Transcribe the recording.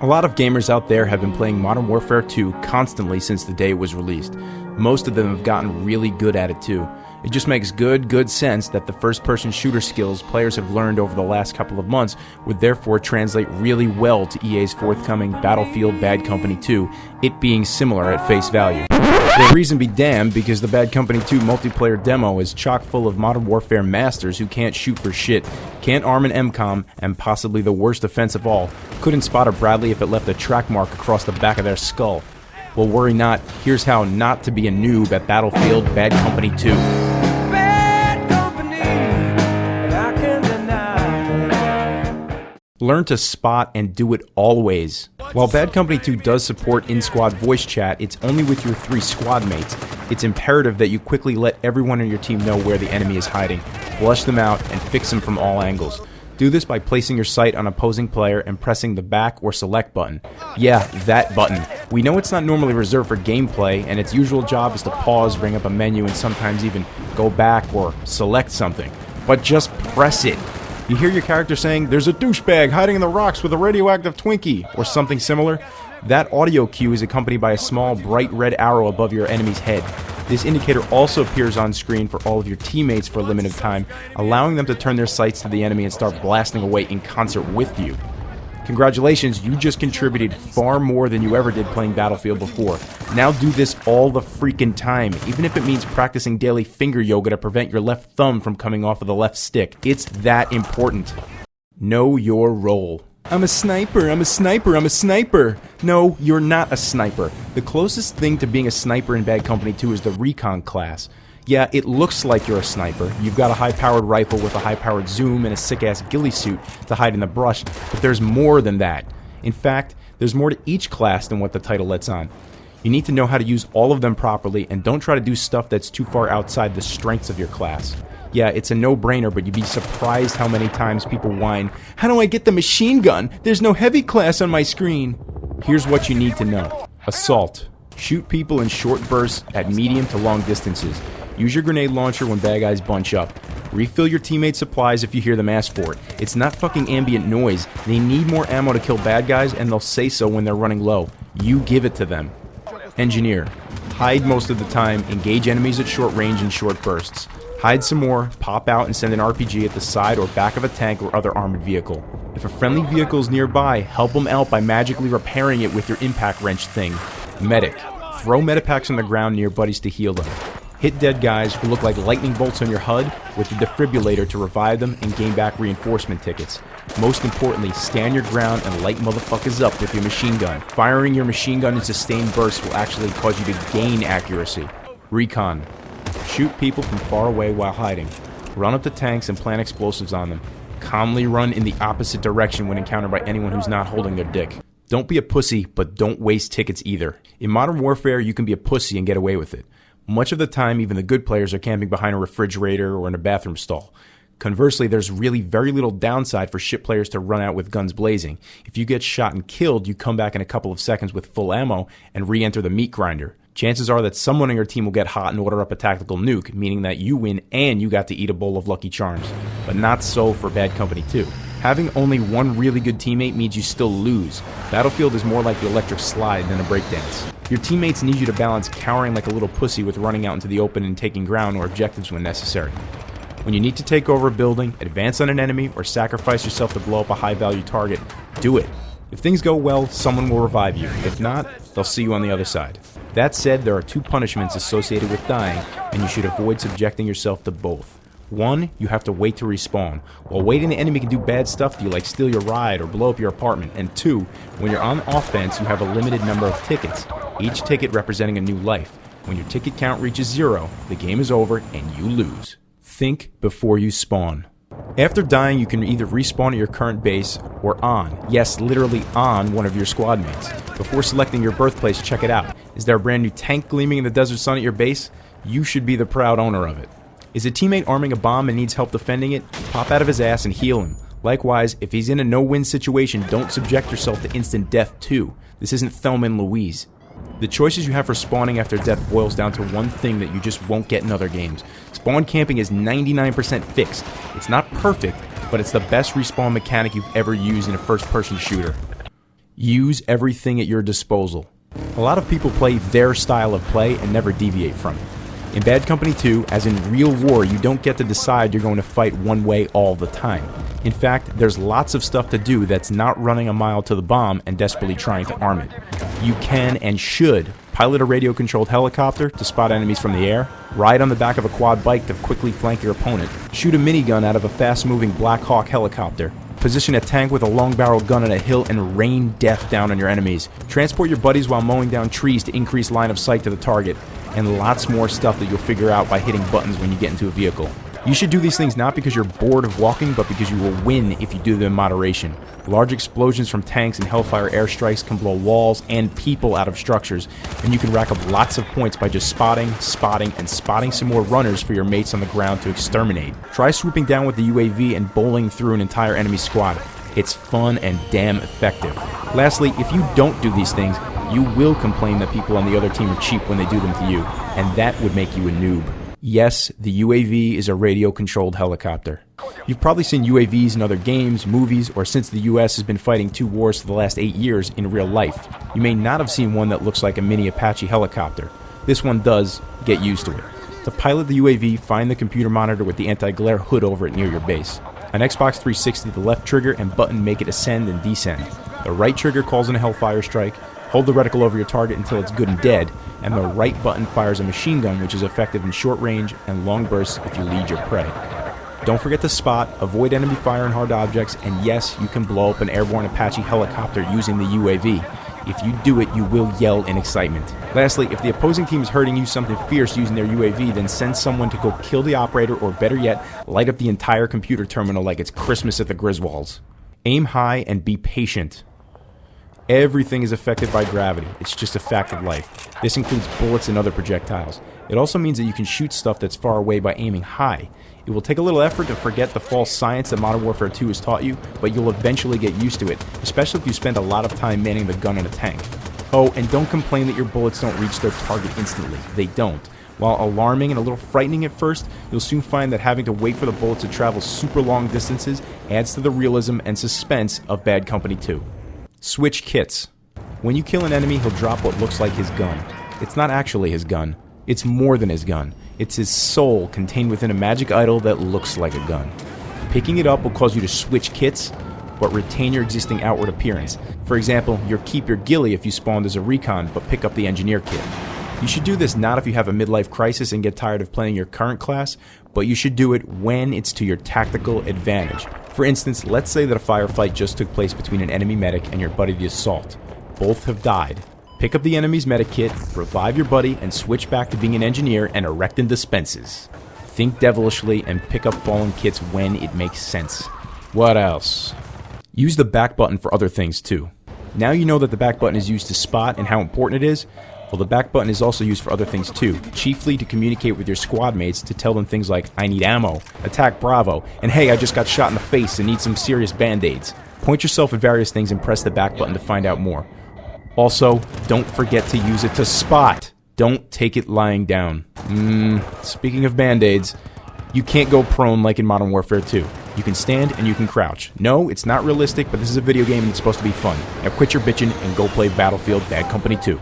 A lot of gamers out there have been playing Modern Warfare 2 constantly since the day it was released. Most of them have gotten really good at it too. It just makes good sense that the first-person shooter skills players have learned over the last couple of months would therefore translate really well to EA's forthcoming Battlefield Bad Company 2, it being similar at face value. The reason be damned, because the Bad Company 2 multiplayer demo is chock full of Modern Warfare masters who can't shoot for shit, can't arm an MCOM, and possibly the worst offense of all, couldn't spot a Bradley if it left a track mark across the back of their skull. Well, worry not, here's how not to be a noob at Battlefield Bad Company 2. Bad company, and I can deny. Learn to spot and do it always. While Bad Company 2 does support in-squad voice chat, it's only with your 3 squad mates. It's imperative that you quickly let everyone on your team know where the enemy is hiding, flush them out, and fix them from all angles. Do this by placing your sight on opposing player and pressing the back or select button. Yeah, that button. We know it's not normally reserved for gameplay, and its usual job is to pause, bring up a menu, and sometimes even go back or select something. But just press it. You hear your character saying, "There's a douchebag hiding in the rocks with a radioactive Twinkie," or something similar? That audio cue is accompanied by a small, bright red arrow above your enemy's head. This indicator also appears on screen for all of your teammates for a limited time, allowing them to turn their sights to the enemy and start blasting away in concert with you. Congratulations, you just contributed far more than you ever did playing Battlefield before. Now do this all the freaking time, even if it means practicing daily finger yoga to prevent your left thumb from coming off of the left stick. It's that important. Know your role. I'm a sniper, I'm a sniper, I'm a sniper. No, you're not a sniper. The closest thing to being a sniper in Bad Company 2 is the Recon class. Yeah, it looks like you're a sniper. You've got a high-powered rifle with a high-powered zoom and a sick-ass ghillie suit to hide in the brush, but there's more than that. In fact, there's more to each class than what the title lets on. You need to know how to use all of them properly, and don't try to do stuff that's too far outside the strengths of your class. Yeah, it's a no-brainer, but you'd be surprised how many times people whine, "How do I get the machine gun? There's no heavy class on my screen." Here's what you need to know. Assault. Shoot people in short bursts at medium to long distances. Use your grenade launcher when bad guys bunch up. Refill your teammates' supplies if you hear them ask for it. It's not fucking ambient noise. They need more ammo to kill bad guys, and they'll say so when they're running low. You give it to them. Engineer. Hide most of the time, engage enemies at short range in short bursts. Hide some more, pop out and send an RPG at the side or back of a tank or other armored vehicle. If a friendly vehicle is nearby, help them out by magically repairing it with your impact wrench thing. Medic. Throw medipacks on the ground near buddies to heal them. Hit dead guys who look like lightning bolts on your HUD with the defibrillator to revive them and gain back reinforcement tickets. Most importantly, stand your ground and light motherfuckers up with your machine gun. Firing your machine gun in sustained bursts will actually cause you to gain accuracy. Recon. Shoot people from far away while hiding. Run up to tanks and plant explosives on them. Calmly run in the opposite direction when encountered by anyone who's not holding their dick. Don't be a pussy, but don't waste tickets either. In Modern Warfare, you can be a pussy and get away with it. Much of the time, even the good players are camping behind a refrigerator or in a bathroom stall. Conversely, there's really very little downside for shit players to run out with guns blazing. If you get shot and killed, you come back in a couple of seconds with full ammo and re-enter the meat grinder. Chances are that someone on your team will get hot and order up a tactical nuke, meaning that you win and you got to eat a bowl of Lucky Charms. But not so for Bad Company 2. Having only one really good teammate means you still lose. Battlefield is more like the electric slide than a breakdance. Your teammates need you to balance cowering like a little pussy with running out into the open and taking ground or objectives when necessary. When you need to take over a building, advance on an enemy, or sacrifice yourself to blow up a high-value target, do it. If things go well, someone will revive you. If not, they'll see you on the other side. That said, there are 2 punishments associated with dying, and you should avoid subjecting yourself to both. 1, you have to wait to respawn. While waiting, the enemy can do bad stuff to you, like steal your ride or blow up your apartment. And 2, when you're on offense, you have a limited number of tickets, each ticket representing a new life. When your ticket count reaches 0, the game is over and you lose. Think before you spawn. After dying, you can either respawn at your current base or on, yes, literally on one of your squad mates. Before selecting your birthplace, check it out. Is there a brand new tank gleaming in the desert sun at your base? You should be the proud owner of it. Is a teammate arming a bomb and needs help defending it? Pop out of his ass and heal him. Likewise, if he's in a no-win situation, don't subject yourself to instant death too. This isn't Thelma and Louise. The choices you have for spawning after death boils down to one thing that you just won't get in other games. Spawn camping is 99% fixed. It's not perfect, but it's the best respawn mechanic you've ever used in a first-person shooter. Use everything at your disposal. A lot of people play their style of play and never deviate from it. In Bad Company 2, as in real war, you don't get to decide you're going to fight one way all the time. In fact, there's lots of stuff to do that's not running a mile to the bomb and desperately trying to arm it. You can and should pilot a radio-controlled helicopter to spot enemies from the air, ride on the back of a quad bike to quickly flank your opponent, shoot a minigun out of a fast-moving Black Hawk helicopter, position a tank with a long-barreled gun on a hill and rain death down on your enemies, transport your buddies while mowing down trees to increase line of sight to the target, and lots more stuff that you'll figure out by hitting buttons when you get into a vehicle. You should do these things not because you're bored of walking, but because you will win if you do them in moderation. Large explosions from tanks and Hellfire airstrikes can blow walls and people out of structures, and you can rack up lots of points by just spotting some more runners for your mates on the ground to exterminate. Try swooping down with the UAV and bowling through an entire enemy squad. It's fun and damn effective. Lastly, if you don't do these things, you will complain that people on the other team are cheap when they do them to you, and that would make you a noob. Yes, the UAV is a radio-controlled helicopter. You've probably seen UAVs in other games, movies, or since the US has been fighting 2 wars for the last 8 years in real life. You may not have seen one that looks like a mini Apache helicopter. This one does. Get used to it. To pilot the UAV, find the computer monitor with the anti-glare hood over it near your base. On Xbox 360, the left trigger and button make it ascend and descend. The right trigger calls in a Hellfire strike. Hold the reticle over your target until it's good and dead, and the right button fires a machine gun which is effective in short range and long bursts if you lead your prey. Don't forget to spot, avoid enemy fire and hard objects, and yes, you can blow up an airborne Apache helicopter using the UAV. If you do it, you will yell in excitement. Lastly, if the opposing team is hurting you something fierce using their UAV, then send someone to go kill the operator, or better yet, light up the entire computer terminal like it's Christmas at the Griswolds. Aim high and be patient. Everything is affected by gravity. It's just a fact of life. This includes bullets and other projectiles. It also means that you can shoot stuff that's far away by aiming high. It will take a little effort to forget the false science that Modern Warfare 2 has taught you, but you'll eventually get used to it, especially if you spend a lot of time manning the gun in a tank. Oh, and don't complain that your bullets don't reach their target instantly. They don't. While alarming and a little frightening at first, you'll soon find that having to wait for the bullet to travel super long distances adds to the realism and suspense of Bad Company 2. Switch kits. When you kill an enemy, he'll drop what looks like his gun. It's not actually his gun. It's more than his gun. It's his soul contained within a magic idol that looks like a gun. Picking it up will cause you to switch kits, but retain your existing outward appearance. For example, you'll keep your ghillie if you spawned as a recon, but pick up the engineer kit. You should do this not if you have a midlife crisis and get tired of playing your current class, but you should do it when it's to your tactical advantage. For instance, let's say that a firefight just took place between an enemy medic and your buddy the Assault. Both have died. Pick up the enemy's medic kit, revive your buddy, and switch back to being an engineer and erecting dispenses. Think devilishly and pick up fallen kits when it makes sense. What else? Use the back button for other things too. Now you know that the back button is used to spot and how important it is. Well, the back button is also used for other things too, chiefly to communicate with your squad mates to tell them things like, I need ammo, attack Bravo, and hey, I just got shot in the face and need some serious band-aids. Point yourself at various things and press the back button to find out more. Also, don't forget to use it to spot. Don't take it lying down. Speaking of band-aids, you can't go prone like in Modern Warfare 2. You can stand and you can crouch. No, it's not realistic, but this is a video game and it's supposed to be fun. Now quit your bitching and go play Battlefield Bad Company 2.